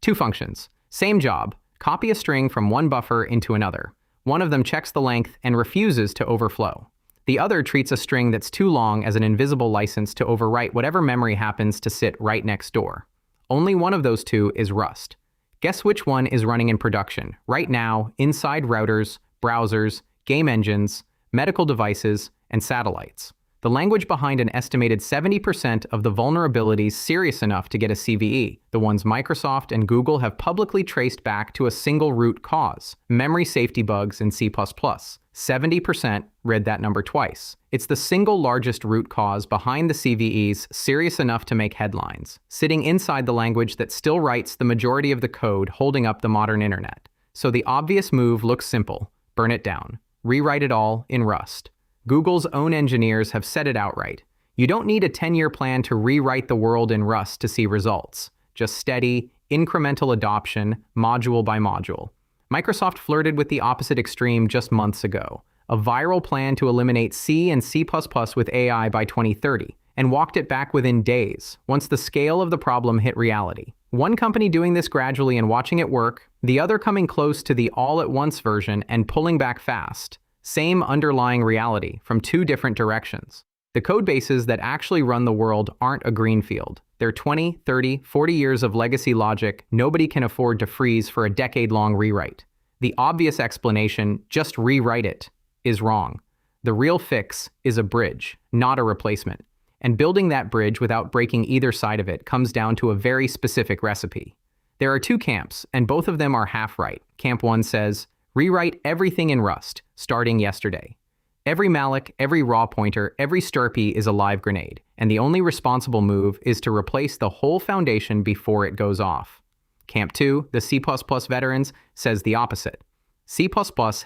Two functions. Same job. Copy a string from one buffer into another. One of them checks the length and refuses to overflow. The other treats a string that's too long as an invisible license to overwrite whatever memory happens to sit right next door. Only one of those two is Rust. Guess which one is running in production right now inside routers, browsers, game engines, medical devices, and satellites. The language behind an estimated 70% of the vulnerabilities serious enough to get a CVE, the ones Microsoft and Google have publicly traced back to a single root cause, memory safety bugs in C++. 70%, read that number twice. It's the single largest root cause behind the CVEs serious enough to make headlines, sitting inside the language that still writes the majority of the code holding up the modern internet. So the obvious move looks simple: burn it down. Rewrite it all in Rust. Google's own engineers have said it outright. You don't need a 10-year plan to rewrite the world in Rust to see results. Just steady, incremental adoption, module by module. Microsoft flirted with the opposite extreme just months ago, a viral plan to eliminate C and C++ with AI by 2030, and walked it back within days, once the scale of the problem hit reality. One company doing this gradually and watching it work, the other coming close to the all-at-once version and pulling back fast. Same underlying reality from two different directions. The code bases that actually run the world aren't a greenfield. They're 20, 30, 40 years of legacy logic nobody can afford to freeze for a decade-long rewrite. The obvious explanation, just rewrite it, is wrong. The real fix is a bridge, not a replacement. And building that bridge without breaking either side of it comes down to a very specific recipe. There are two camps, and both of them are half right. Camp 1 says, rewrite everything in Rust, starting yesterday. Every malloc, every raw pointer, every stirpy is a live grenade, and the only responsible move is to replace the whole foundation before it goes off. Camp 2, the C++ veterans, says the opposite. C++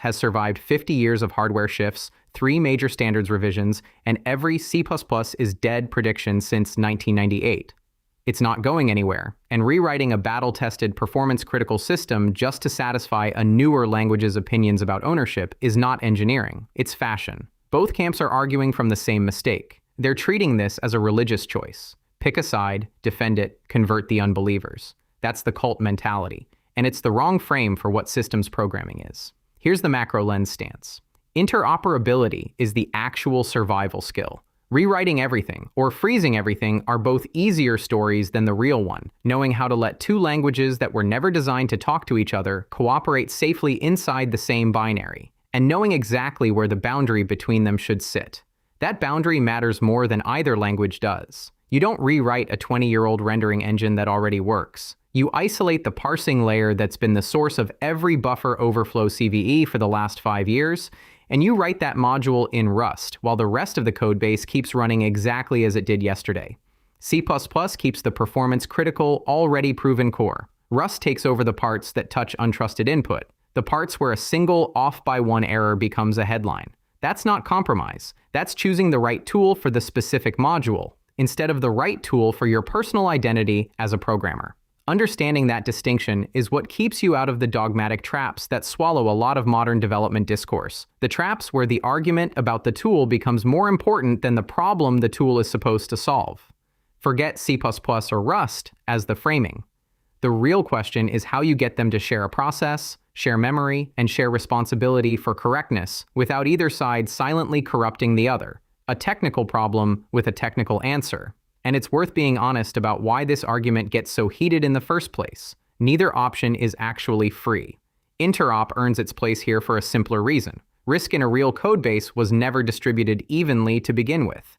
has survived 50 years of hardware shifts, 3 major standards revisions, and every C++ is dead prediction since 1998. It's not going anywhere, and rewriting a battle-tested, performance-critical system just to satisfy a newer language's opinions about ownership is not engineering, it's fashion. Both camps are arguing from the same mistake. They're treating this as a religious choice. Pick a side, defend it, convert the unbelievers. That's the cult mentality, and it's the wrong frame for what systems programming is. Here's the macro lens stance. Interoperability is the actual survival skill. Rewriting everything, or freezing everything, are both easier stories than the real one, knowing how to let two languages that were never designed to talk to each other cooperate safely inside the same binary, and knowing exactly where the boundary between them should sit. That boundary matters more than either language does. You don't rewrite a 20-year-old rendering engine that already works. You isolate the parsing layer that's been the source of every buffer overflow CVE for the last 5 years, and you write that module in Rust, while the rest of the codebase keeps running exactly as it did yesterday. C++ keeps the performance-critical, already proven core. Rust takes over the parts that touch untrusted input, the parts where a single off-by-one error becomes a headline. That's not compromise. That's choosing the right tool for the specific module, instead of the right tool for your personal identity as a programmer. Understanding that distinction is what keeps you out of the dogmatic traps that swallow a lot of modern development discourse. The traps where the argument about the tool becomes more important than the problem the tool is supposed to solve. Forget C++ or Rust as the framing. The real question is how you get them to share a process, share memory, and share responsibility for correctness without either side silently corrupting the other. A technical problem with a technical answer. And it's worth being honest about why this argument gets so heated in the first place. Neither option is actually free. Interop earns its place here for a simpler reason. Risk in a real codebase was never distributed evenly to begin with.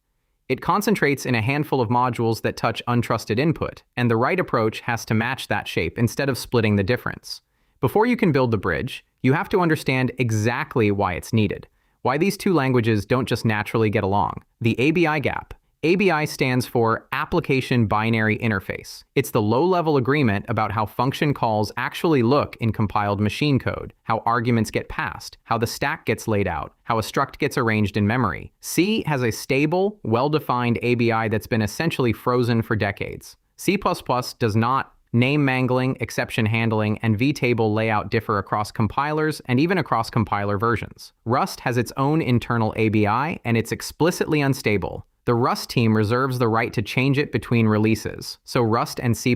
It concentrates in a handful of modules that touch untrusted input, and the right approach has to match that shape instead of splitting the difference. Before you can build the bridge, you have to understand exactly why it's needed, why these two languages don't just naturally get along. The ABI gap. ABI stands for Application Binary Interface. It's the low-level agreement about how function calls actually look in compiled machine code, how arguments get passed, how the stack gets laid out, how a struct gets arranged in memory. C has a stable, well-defined ABI that's been essentially frozen for decades. C++ does not. Name mangling, exception handling, and vtable layout differ across compilers and even across compiler versions. Rust has its own internal ABI, and it's explicitly unstable. The Rust team reserves the right to change it between releases, so Rust and C++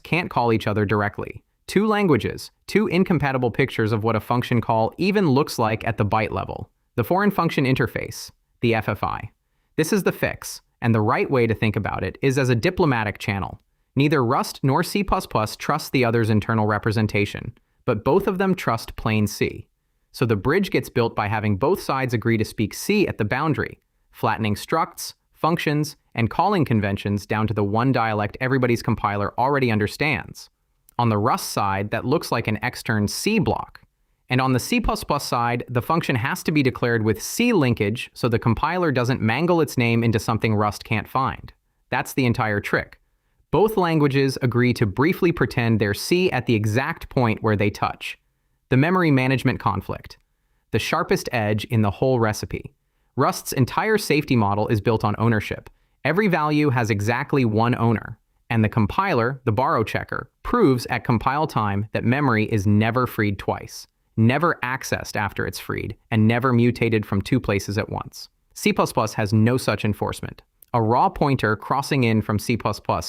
can't call each other directly. Two languages, two incompatible pictures of what a function call even looks like at the byte level. The foreign function interface, the FFI. This is the fix, and the right way to think about it is as a diplomatic channel. Neither Rust nor C++ trust the other's internal representation, but both of them trust plain C. So the bridge gets built by having both sides agree to speak C at the boundary, flattening structs, functions, and calling conventions down to the one dialect everybody's compiler already understands. On the Rust side, that looks like an extern C block. And on the C++ side, the function has to be declared with C linkage so the compiler doesn't mangle its name into something Rust can't find. That's the entire trick. Both languages agree to briefly pretend they're C at the exact point where they touch. The memory management conflict. The sharpest edge in the whole recipe. Rust's entire safety model is built on ownership. Every value has exactly one owner. And the compiler, the borrow checker, proves at compile time that memory is never freed twice, never accessed after it's freed, and never mutated from two places at once. C++ has no such enforcement. A raw pointer crossing in from C++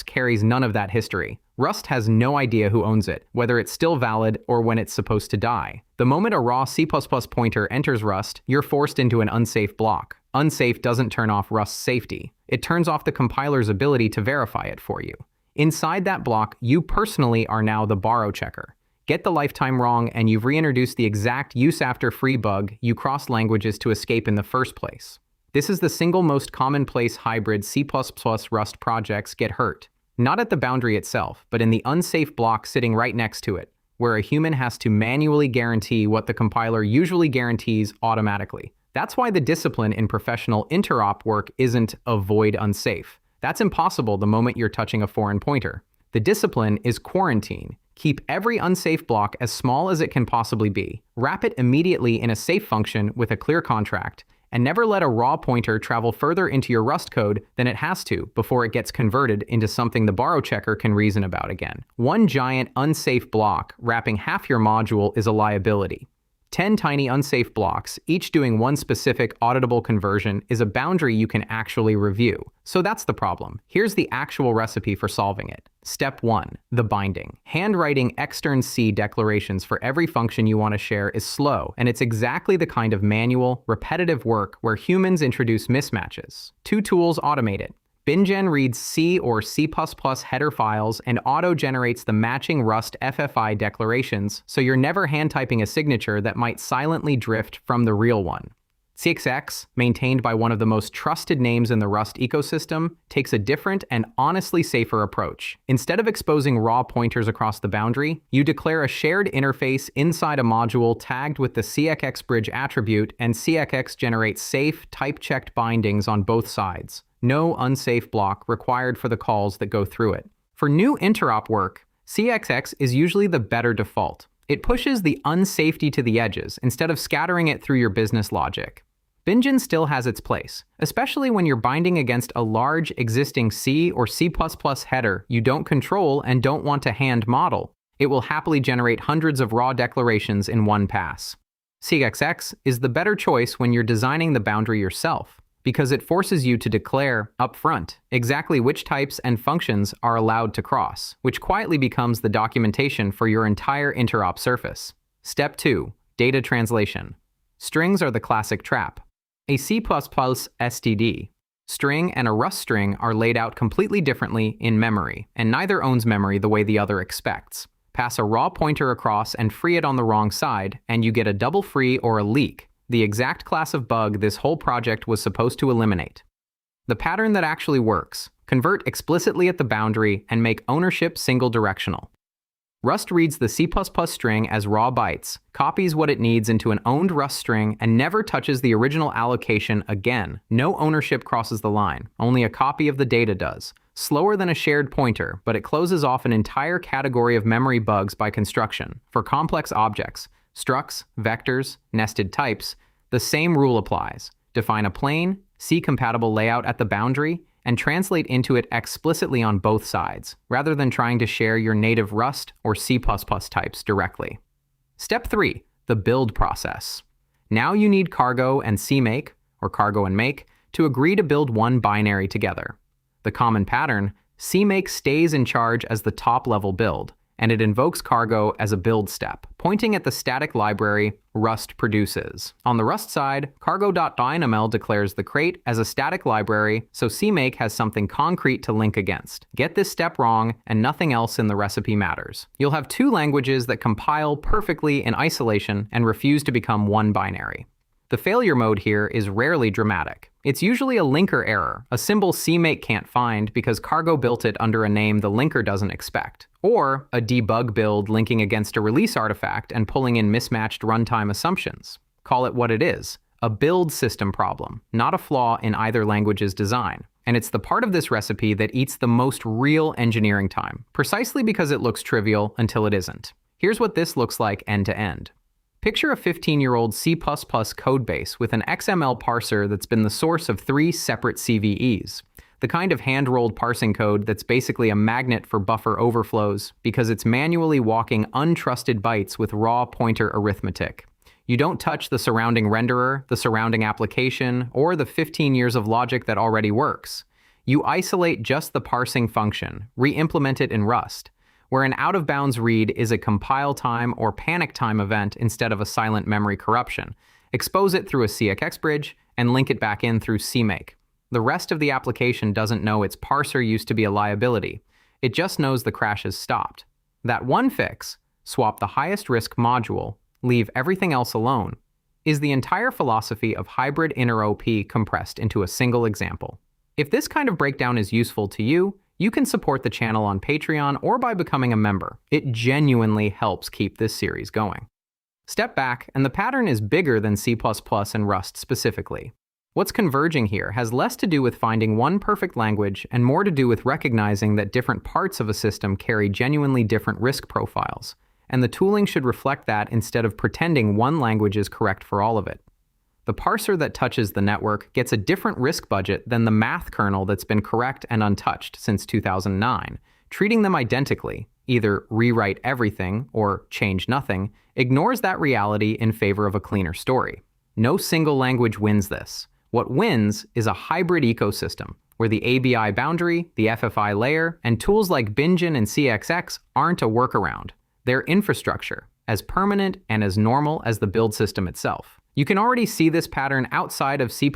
carries none of that history. Rust has no idea who owns it, whether it's still valid or when it's supposed to die. The moment a raw C++ pointer enters Rust, you're forced into an unsafe block. Unsafe doesn't turn off Rust's safety. It turns off the compiler's ability to verify it for you. Inside that block, you personally are now the borrow checker. Get the lifetime wrong, and you've reintroduced the exact use after free bug you crossed languages to escape in the first place. This is the single most commonplace hybrid C++ Rust projects get hurt. Not at the boundary itself, but in the unsafe block sitting right next to it, where a human has to manually guarantee what the compiler usually guarantees automatically. That's why the discipline in professional interop work isn't avoid unsafe. That's impossible the moment you're touching a foreign pointer. The discipline is quarantine. Keep every unsafe block as small as it can possibly be. Wrap it immediately in a safe function with a clear contract, and never let a raw pointer travel further into your Rust code than it has to before it gets converted into something the borrow checker can reason about again. One giant unsafe block wrapping half your module is a liability. 10 tiny unsafe blocks, each doing one specific auditable conversion, is a boundary you can actually review. So that's the problem. Here's the actual recipe for solving it. Step 1. The binding. Handwriting extern C declarations for every function you want to share is slow, and it's exactly the kind of manual, repetitive work where humans introduce mismatches. Two tools automate it. BinGen reads C or C++ header files and auto-generates the matching Rust FFI declarations, so you're never hand-typing a signature that might silently drift from the real one. CXX, maintained by one of the most trusted names in the Rust ecosystem, takes a different and honestly safer approach. Instead of exposing raw pointers across the boundary, you declare a shared interface inside a module tagged with the CXX bridge attribute, and CXX generates safe, type-checked bindings on both sides. No unsafe block required for the calls that go through it. For new interop work, CXX is usually the better default. It pushes the unsafety to the edges instead of scattering it through your business logic. BinGen still has its place, especially when you're binding against a large existing C or C++ header you don't control and don't want to hand model. It will happily generate hundreds of raw declarations in one pass. CXX is the better choice when you're designing the boundary yourself, because it forces you to declare upfront exactly which types and functions are allowed to cross, which quietly becomes the documentation for your entire interop surface. Step 2. Data translation. Strings are the classic trap. A C++ STD string and a Rust string are laid out completely differently in memory, and neither owns memory the way the other expects. Pass a raw pointer across and free it on the wrong side, and you get a double free or a leak, the exact class of bug this whole project was supposed to eliminate. The pattern that actually works: convert explicitly at the boundary and make ownership single-directional. Rust reads the C++ string as raw bytes, copies what it needs into an owned Rust string, and never touches the original allocation again. No ownership crosses the line, only a copy of the data does. Slower than a shared pointer, but it closes off an entire category of memory bugs by construction. For complex objects, structs, vectors, nested types, the same rule applies. Define a plain, C-compatible layout at the boundary, and translate into it explicitly on both sides, rather than trying to share your native Rust or C++ types directly. Step 3. The build process. Now you need cargo and CMake, or cargo and make, to agree to build one binary together. The common pattern: CMake stays in charge as the top-level build, and it invokes cargo as a build step, pointing at the static library Rust produces. On the Rust side, cargo.dynaml declares the crate as a static library, so CMake has something concrete to link against. Get this step wrong, and nothing else in the recipe matters. You'll have two languages that compile perfectly in isolation and refuse to become one binary. The failure mode here is rarely dramatic. It's usually a linker error, a symbol CMake can't find because Cargo built it under a name the linker doesn't expect, or a debug build linking against a release artifact and pulling in mismatched runtime assumptions. Call it what it is: a build system problem, not a flaw in either language's design. And it's the part of this recipe that eats the most real engineering time, precisely because it looks trivial until it isn't. Here's what this looks like end to end. Picture a 15-year-old C++ codebase with an XML parser that's been the source of 3 separate CVEs, the kind of hand-rolled parsing code that's basically a magnet for buffer overflows because it's manually walking untrusted bytes with raw pointer arithmetic. You don't touch the surrounding renderer, the surrounding application, or the 15 years of logic that already works. You isolate just the parsing function, re-implement it in Rust, where an out-of-bounds read is a compile time or panic time event instead of a silent memory corruption. Expose it through a CXX bridge, and link it back in through CMake. The rest of the application doesn't know its parser used to be a liability. It just knows the crash has stopped. That one fix, swap the highest risk module, leave everything else alone, is the entire philosophy of hybrid inner OP compressed into a single example. If this kind of breakdown is useful to you, you can support the channel on Patreon or by becoming a member. It genuinely helps keep this series going. Step back, and the pattern is bigger than C++ and Rust specifically. What's converging here has less to do with finding one perfect language and more to do with recognizing that different parts of a system carry genuinely different risk profiles, and the tooling should reflect that instead of pretending one language is correct for all of it. The parser that touches the network gets a different risk budget than the math kernel that's been correct and untouched since 2009. Treating them identically, either rewrite everything or change nothing, ignores that reality in favor of a cleaner story. No single language wins this. What wins is a hybrid ecosystem, where the ABI boundary, the FFI layer, and tools like Bingen and CXX aren't a workaround. They're infrastructure, as permanent and as normal as the build system itself. You can already see this pattern outside of C++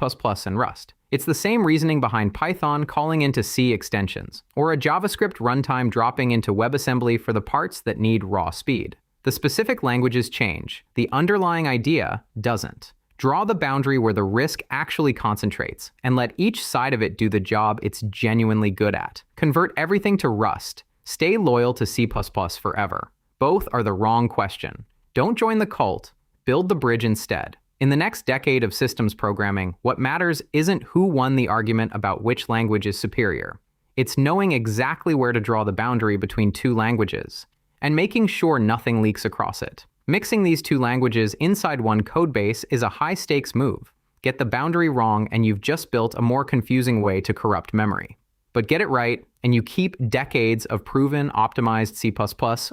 and Rust. It's the same reasoning behind Python calling into C extensions, or a JavaScript runtime dropping into WebAssembly for the parts that need raw speed. The specific languages change. The underlying idea doesn't. Draw the boundary where the risk actually concentrates, and let each side of it do the job it's genuinely good at. Convert everything to Rust. Stay loyal to C++ forever. Both are the wrong question. Don't join the cult. Build the bridge instead. In the next decade of systems programming, what matters isn't who won the argument about which language is superior. It's knowing exactly where to draw the boundary between two languages, and making sure nothing leaks across it. Mixing these two languages inside one codebase is a high-stakes move. Get the boundary wrong, and you've just built a more confusing way to corrupt memory. But get it right, and you keep decades of proven, optimized C++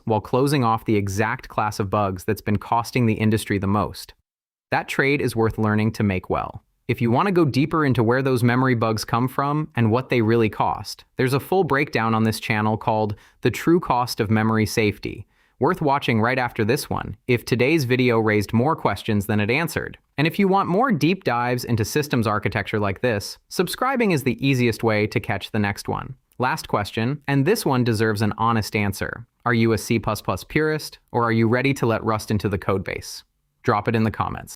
while closing off the exact class of bugs that's been costing the industry the most. That trade is worth learning to make well. If you want to go deeper into where those memory bugs come from and what they really cost, there's a full breakdown on this channel called The True Cost of Memory Safety, worth watching right after this one, if today's video raised more questions than it answered. And if you want more deep dives into systems architecture like this, subscribing is the easiest way to catch the next one. Last question, and this one deserves an honest answer. Are you a C++ purist, or are you ready to let Rust into the codebase? Drop it in the comments.